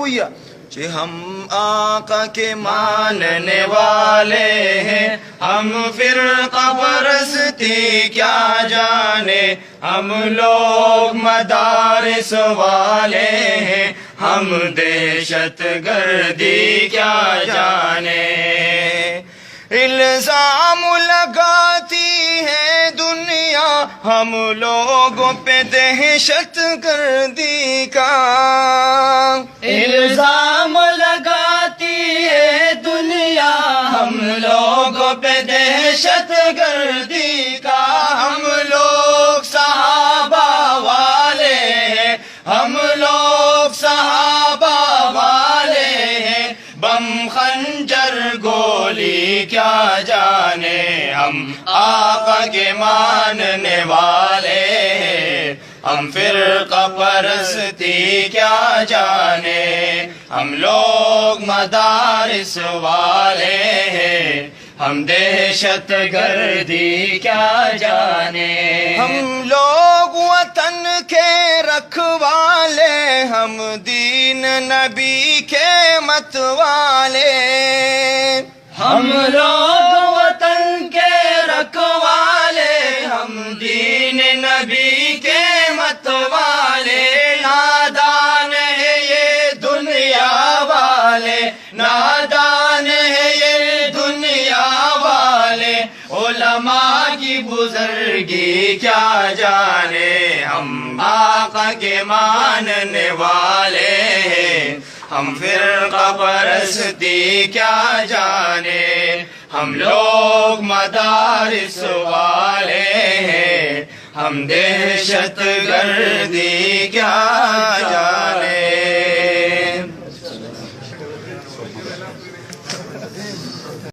ہوئی کہ ہم آقا کے ماننے والے ہیں، ہم فرقہ پرستی کیا جانے، ہم لوگ مدارس والے ہیں، ہم دہشت گردی کیا جانے۔ الزام لگاتی ہے دنیا ہم لوگوں پہ دہشت گردی کا، الزام لگاتی ہے دنیا ہم لوگوں پہ دہشت گردی کا۔ ہم لوگ صحابہ والے ہیں، ہم لوگ صحابہ والے ہیں، بم خنجر گولی کیا جانے، ہم آقا کے ماننے والے ہیں، ہم فرقہ پرستی کیا جانے، ہم لوگ مدارس والے ہیں، ہم دہشت گردی کیا جانے۔ ہم لوگ وطن کے رکھوالے، ہم دین نبی کے متوالے، ہم لوگ وطن کے رکھوالے، ہم دین نبی کے متوالے۔ نادان ہے یہ دنیا والے، نادان ہے یہ دنیا والے، علماء کی بزرگی کیا جانے، ہم آقا کے ماننے والے ہیں، ہم فرقہ پرستی کیا جانے، ہم لوگ مدارس والے ہیں، ہم دہشت گردی کیا جانے۔